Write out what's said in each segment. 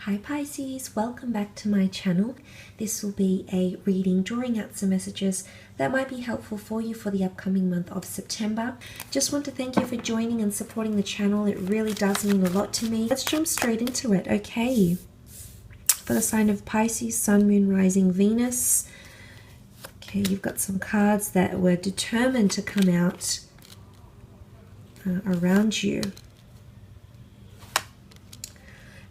Hi Pisces, welcome back to my channel. This will be a reading drawing out some messages that might be helpful for you for the upcoming month of September. Just want to thank you for joining and supporting the channel. It really does mean a lot to me. Let's jump straight into it, okay? For the sign of Pisces, Sun, Moon, Rising, Venus. Okay, you've got some cards that were determined to come out around you.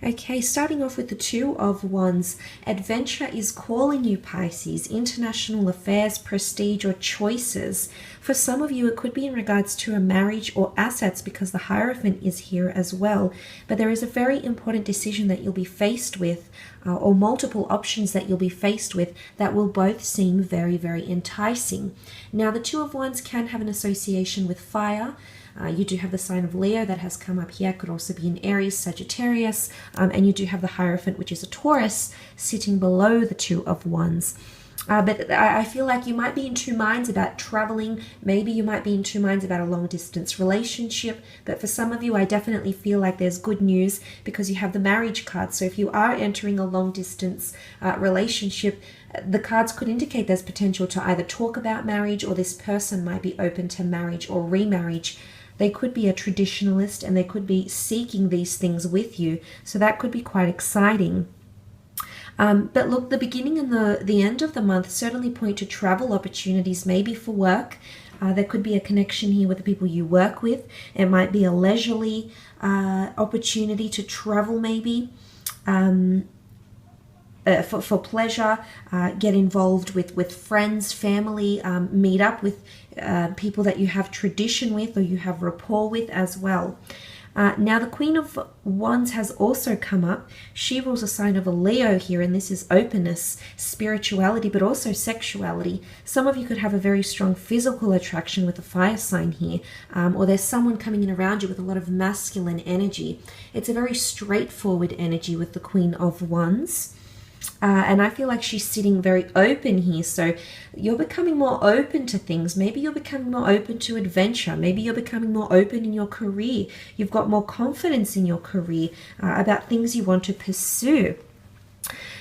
Okay, starting off with the Two of Wands. Adventure is calling you, Pisces. International affairs, prestige, or choices. For some of you, it could be in regards to a marriage or assets because the Hierophant is here as well. But there is a very important decision that you'll be faced with, or multiple options that you'll be faced with that will both seem very, very enticing. Now, the Two of Wands can have an association with fire. You do have the sign of Leo that has come up here. Could also be an Aries, Sagittarius. And you do have the Hierophant, which is a Taurus, sitting below the Two of Wands. But I feel like you might be in two minds about traveling. Maybe you might be in two minds about a long distance relationship. But for some of you, I definitely feel like there's good news because you have the marriage card. So if you are entering a long distance relationship, the cards could indicate there's potential to either talk about marriage, or this person might be open to marriage or remarriage. They could be a traditionalist and they could be seeking these things with you. So that could be quite exciting. But look, the beginning and the end of the month certainly point to travel opportunities, maybe for work. There could be a connection here with the people you work with. It might be a leisurely opportunity to travel maybe. For pleasure, get involved with friends, family, meet up with people that you have tradition with or you have rapport with as well. Now, the Queen of Wands has also come up. She rules a sign of a Leo here, and this is openness, spirituality, but also sexuality. Some of you could have a very strong physical attraction with a fire sign here, or there's someone coming in around you with a lot of masculine energy. It's a very straightforward energy with the Queen of Wands. And I feel like she's sitting very open here. So you're becoming more open to things. Maybe you're becoming more open to adventure. Maybe you're becoming more open in your career. You've got more confidence in your career about things you want to pursue.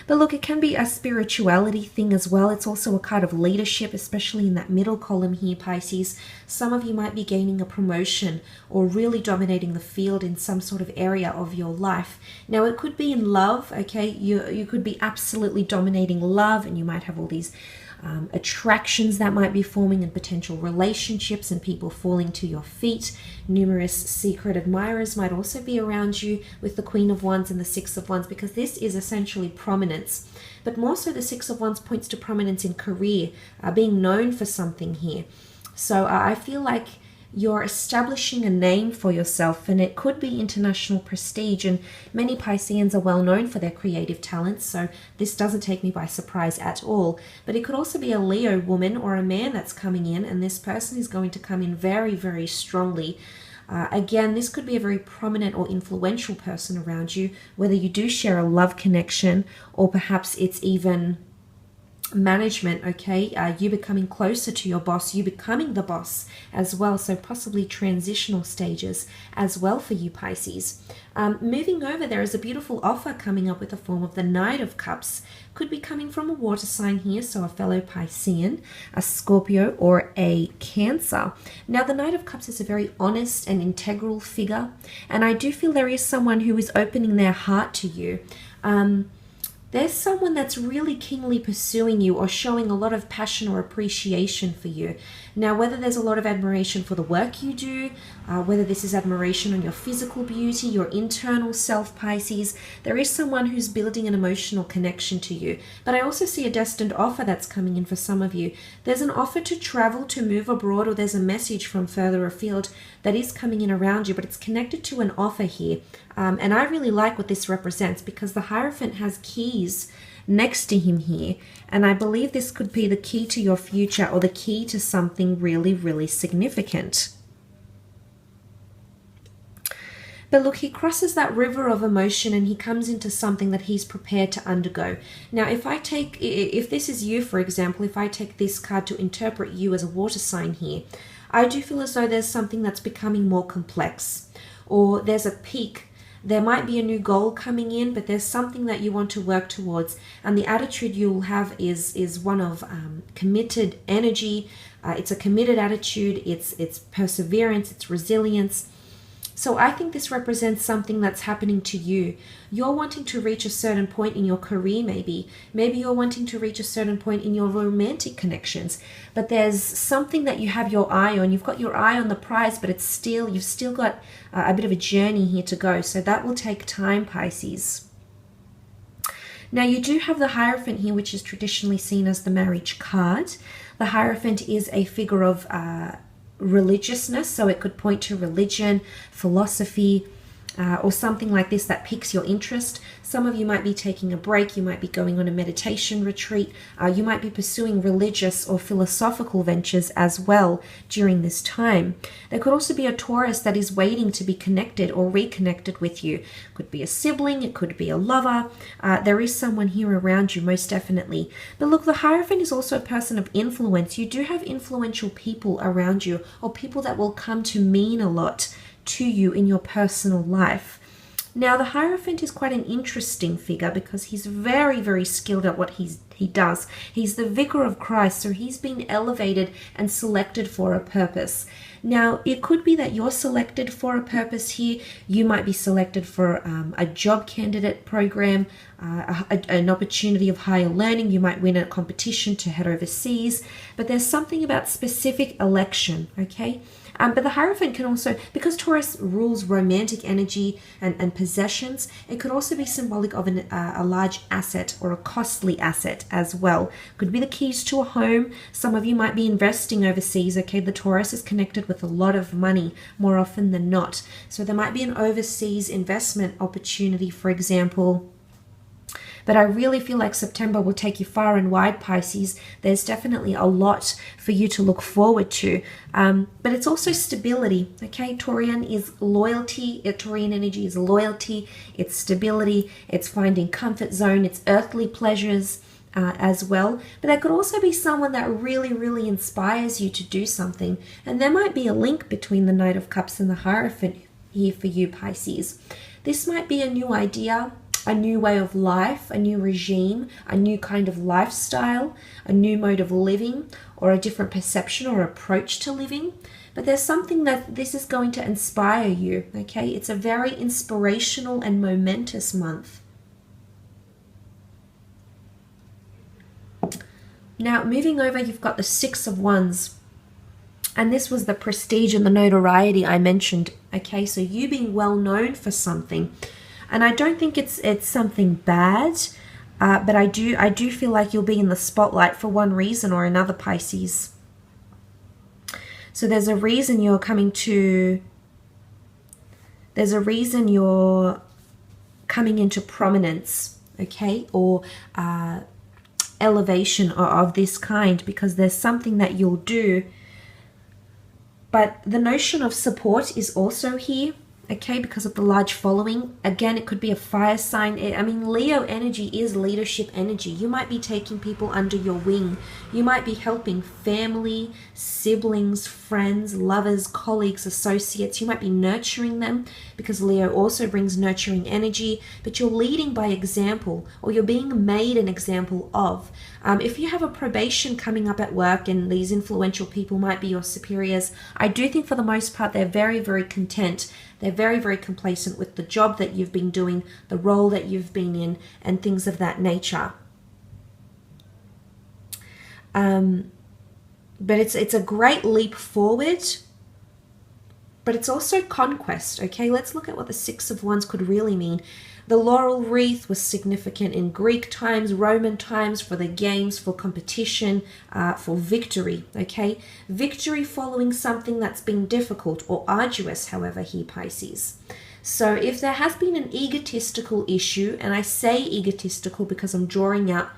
But look, it can be a spirituality thing as well. It's also a card of leadership, especially in that middle column here, Pisces. Some of you might be gaining a promotion or really dominating the field in some sort of area of your life. Now, it could be in love, okay? You could be absolutely dominating love, and you might have all these attractions that might be forming and potential relationships and people falling to your feet. Numerous secret admirers might also be around you with the Queen of Wands and the Six of Wands, because this is essentially prominence. But more so, the Six of Wands points to prominence in career, being known for something here. So I feel like you're establishing a name for yourself, and it could be international prestige, and many Pisceans are well known for their creative talents, so this doesn't take me by surprise at all. But it could also be a Leo woman or a man that's coming in, and this person is going to come in very, very strongly. Again, this could be a very prominent or influential person around you, whether you do share a love connection or perhaps it's even management, okay? You becoming closer to your boss, you becoming the boss as well, so possibly transitional stages as well for you, Pisces. Moving over, there is a beautiful offer coming up with the form of the Knight of Cups. Could be coming from a water sign here, so a fellow Piscean, a Scorpio, or a Cancer. Now, the Knight of Cups is a very honest and integral figure, and I do feel there is someone who is opening their heart to you. There's someone that's really keenly pursuing you or showing a lot of passion or appreciation for you. Now, whether there's a lot of admiration for the work you do, whether this is admiration on your physical beauty, your internal self, Pisces, there is someone who's building an emotional connection to you. But I also see a destined offer that's coming in for some of you. There's an offer to travel, to move abroad, or there's a message from further afield that is coming in around you, but it's connected to an offer here. And I really like what this represents, because the Hierophant has keys next to him here, and I believe this could be the key to your future or the key to something really, really significant. But look, he crosses that river of emotion and he comes into something that he's prepared to undergo. Now, if this is you, for example, if I take this card to interpret you as a water sign here, I do feel as though there's something that's becoming more complex, or there's a peak There might be a new goal coming in, but there's something that you want to work towards. And the attitude you'll have is one of committed energy. It's a committed attitude. It's perseverance. It's resilience. So I think this represents something that's happening to you. You're wanting to reach a certain point in your career, maybe. Maybe you're wanting to reach a certain point in your romantic connections. But there's something that you have your eye on. You've got your eye on the prize, but you've still got a bit of a journey here to go. So that will take time, Pisces. Now you do have the Hierophant here, which is traditionally seen as the marriage card. The Hierophant is a figure of religiousness, so it could point to religion, philosophy, or something like this that piques your interest. Some of you might be taking a break, you might be going on a meditation retreat, you might be pursuing religious or philosophical ventures as well during this time. There could also be a Taurus that is waiting to be connected or reconnected with you. It could be a sibling, it could be a lover. There is someone here around you, most definitely. But look, the Hierophant is also a person of influence. You do have influential people around you, or people that will come to mean a lot to you in your personal life. Now, the Hierophant is quite an interesting figure because he's very, very skilled at what he does. He's the vicar of Christ, so he's been elevated and selected for a purpose. Now, it could be that you're selected for a purpose here. You might be selected for a job candidate program, an opportunity of higher learning. You might win a competition to head overseas. But there's something about specific election, okay? But the Hierophant can also, because Taurus rules romantic energy and possessions, it could also be symbolic of a large asset or a costly asset as well. Could be the keys to a home. Some of you might be investing overseas. Okay, the Taurus is connected with a lot of money more often than not. So there might be an overseas investment opportunity, for example. But I really feel like September will take you far and wide, Pisces. There's definitely a lot for you to look forward to. But it's also stability, okay? Taurian is loyalty. Taurian energy is loyalty. It's stability. It's finding comfort zone. It's earthly pleasures as well. But there could also be someone that really, really inspires you to do something. And there might be a link between the Knight of Cups and the Hierophant here for you, Pisces. This might be a new idea, a new way of life, a new regime, a new kind of lifestyle, a new mode of living, or a different perception or approach to living. But there's something that this is going to inspire you, okay? It's a very inspirational and momentous month. Now, moving over, you've got the Six of Wands. And this was the prestige and the notoriety I mentioned, okay? So you being well known for something. And I don't think it's something bad, but I do feel like you'll be in the spotlight for one reason or another, Pisces. So there's a reason you're coming into prominence, okay, or elevation of this kind, because there's something that you'll do. But the notion of support is also here, okay, because of the large following. Again, it could be a fire sign. I mean, Leo energy is leadership energy. You might be taking people under your wing. You might be helping family, siblings, friends, lovers, colleagues, associates. You might be nurturing them, because Leo also brings nurturing energy, but you're leading by example, or you're being made an example of. If you have a probation coming up at work and these influential people might be your superiors, I do think for the most part they're very, very content. They're very, very complacent with the job that you've been doing, the role that you've been in, and things of that nature. But it's a great leap forward, but it's also conquest, okay? Let's look at what the Six of Wands could really mean. The laurel wreath was significant in Greek times, Roman times, for the games, for competition, for victory, okay? Victory following something that's been difficult or arduous, however, here, Pisces. So if there has been an egotistical issue, and I say egotistical because I'm drawing out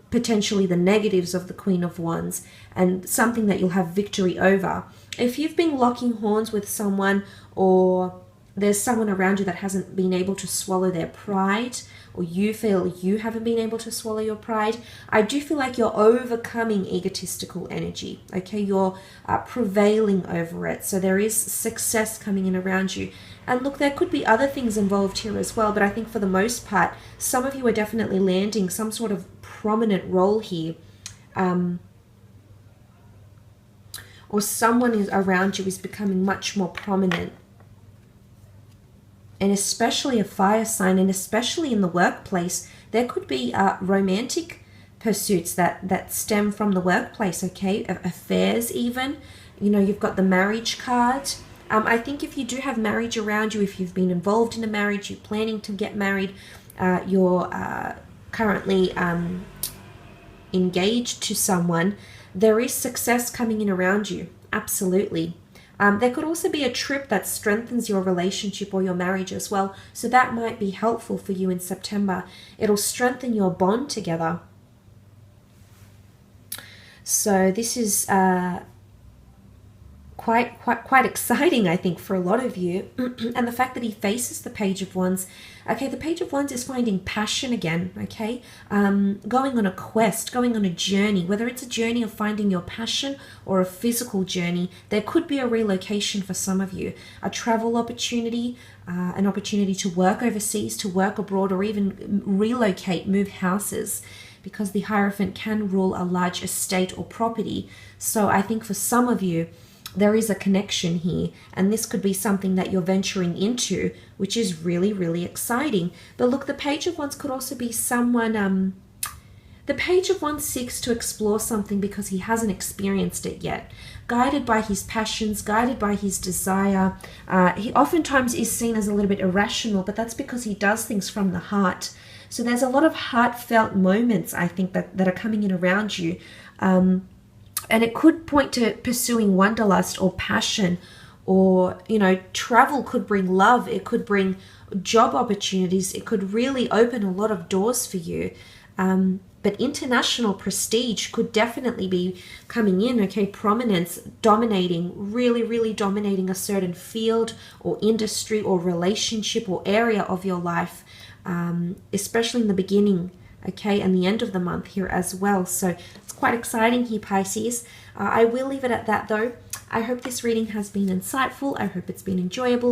potentially the negatives of the Queen of Wands and something that you'll have victory over. If you've been locking horns with someone, or there's someone around you that hasn't been able to swallow their pride, or you feel you haven't been able to swallow your pride. I do feel like you're overcoming egotistical energy, okay? You're prevailing over it. So there is success coming in around you. And look, there could be other things involved here as well, but I think for the most part, some of you are definitely landing some sort of prominent role here. Or someone is around you is becoming much more prominent. And especially a fire sign, and especially in the workplace, there could be romantic pursuits that stem from the workplace, okay? Affairs even. You know, you've got the marriage card. I think if you do have marriage around you, if you've been involved in a marriage, you're planning to get married, you're currently engaged to someone, there is success coming in around you. Absolutely. There could also be a trip that strengthens your relationship or your marriage as well. So that might be helpful for you in September. It'll strengthen your bond together. So this is quite exciting, I think, for a lot of you. And the fact that he faces the Page of Wands. Okay, the Page of Wands is finding passion again, okay? Going on a quest, going on a journey, whether it's a journey of finding your passion or a physical journey. There could be a relocation for some of you, a travel opportunity, an opportunity to work overseas, to work abroad, or even relocate, move houses, because the Hierophant can rule a large estate or property. So I think for some of you, there is a connection here, and this could be something that you're venturing into, which is really, really exciting. But look, the Page of Wands could also be someone, the Page of Wands seeks to explore something because he hasn't experienced it yet. Guided by his passions, guided by his desire. He oftentimes is seen as a little bit irrational, but that's because he does things from the heart. So there's a lot of heartfelt moments, I think, that are coming in around you. And it could point to pursuing wanderlust or passion, or, you know, travel could bring love. It could bring job opportunities. It could really open a lot of doors for you. But international prestige could definitely be coming in, okay? Prominence, dominating, really, really dominating a certain field or industry or relationship or area of your life, especially in the beginning, okay, and the end of the month here as well. So it's quite exciting here, Pisces. I will leave it at that though. I hope this reading has been insightful. I hope it's been enjoyable.